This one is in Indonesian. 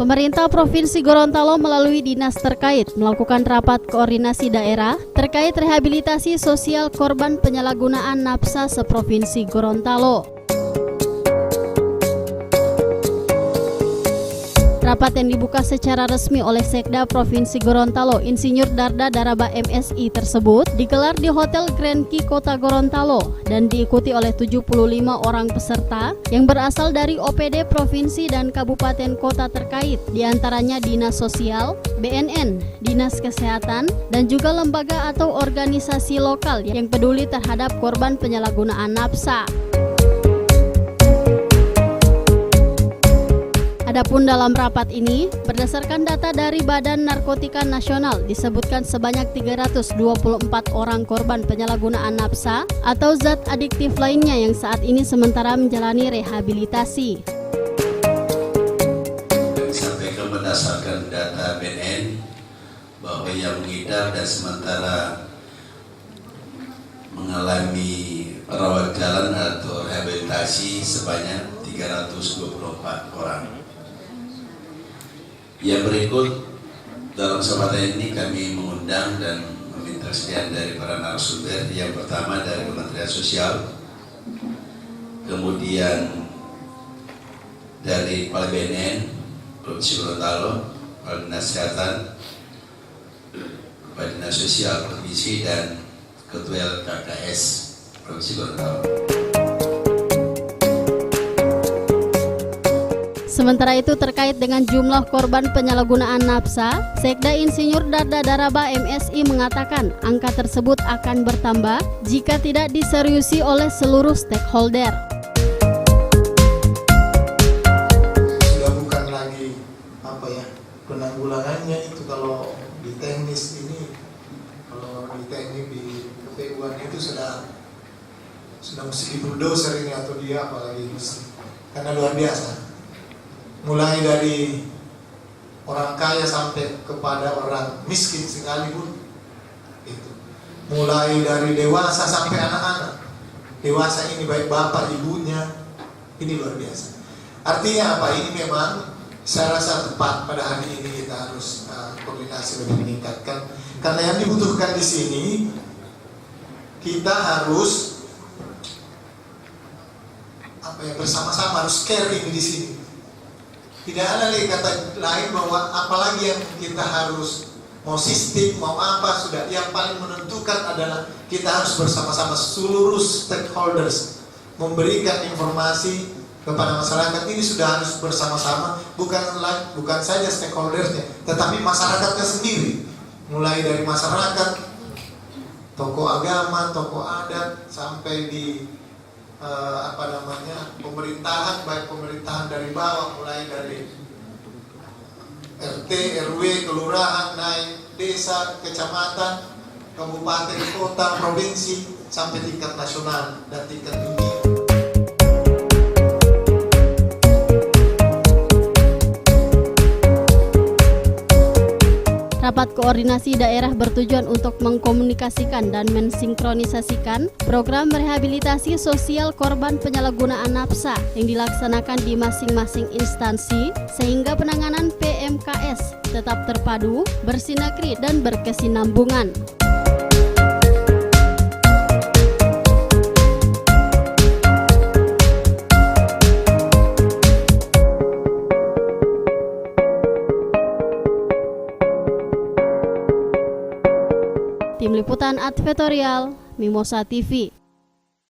Pemerintah Provinsi Gorontalo melalui dinas terkait melakukan rapat koordinasi daerah terkait rehabilitasi sosial korban penyalahgunaan nafsa seprovinsi Gorontalo. Rapat yang dibuka secara resmi oleh Sekda Provinsi Gorontalo, Insinyur Darda Daraba MSI tersebut digelar di Hotel Grand Ki Kota Gorontalo dan diikuti oleh 75 orang peserta yang berasal dari OPD Provinsi dan Kabupaten Kota terkait, diantaranya Dinas Sosial, BNN, Dinas Kesehatan, dan juga lembaga atau organisasi lokal yang peduli terhadap korban penyalahgunaan nafsa. Adapun dalam rapat ini, berdasarkan data dari Badan Narkotika Nasional, disebutkan sebanyak 324 orang korban penyalahgunaan nafsa atau zat adiktif lainnya yang saat ini sementara menjalani rehabilitasi. Disampaikan berdasarkan data BNN bahwa yang mengidap dan sementara mengalami perawat jalan atau rehabilitasi sebanyak 324 orang. Yang berikut dalam kesempatan ini kami mengundang dan meminta kesediaan dari para narasumber. Yang pertama dari Kementerian Sosial, kemudian dari Kepala BNN Provinsi Gorontalo, Kepala Dinas Kesehatan, Kepala Dinas Sosial Provinsi, dan Ketua LKKS Provinsi Gorontalo. Sementara itu terkait dengan jumlah korban penyalahgunaan nafsa, Sekda Insinyur Darda Daraba MSI mengatakan angka tersebut akan bertambah jika tidak diseriusi oleh seluruh stakeholder. Sudah bukan lagi penanggulangannya itu kalau di teknis ini, kalau di teknik di PU-an itu sudah mesti bulldozer ini atau dia apalagi karena luar biasa. Mulai dari orang kaya sampai kepada orang miskin sekalipun itu. Mulai dari dewasa sampai anak-anak. Dewasa ini baik bapak ibunya, ini luar biasa. Artinya apa? Ini memang saya rasa tepat pada hari ini kita harus koordinasi lebih meningkatkan. Karena yang dibutuhkan di sini kita harus bersama-sama harus caring di sini. Tidak ada lagi kata lain bahwa apalagi yang kita harus mau sistem, mau apa, sudah yang paling menentukan adalah kita harus bersama-sama seluruh stakeholders memberikan informasi kepada masyarakat. Ini sudah harus bersama-sama, bukan saja stakeholdersnya, tetapi masyarakatnya sendiri. Mulai dari masyarakat, tokoh agama, tokoh adat, sampai di pemerintahan, baik pemerintahan dari bawah, mulai dari RT, RW, kelurahan, naik desa, kecamatan, kabupaten, kota, provinsi, sampai tingkat nasional dan tingkat dunia. Rapat koordinasi daerah bertujuan untuk mengkomunikasikan dan mensinkronisasikan program rehabilitasi sosial korban penyalahgunaan nafsa yang dilaksanakan di masing-masing instansi sehingga penanganan PMKS tetap terpadu, bersinergi dan berkesinambungan. Tim Liputan Advertorial, Mimosa TV.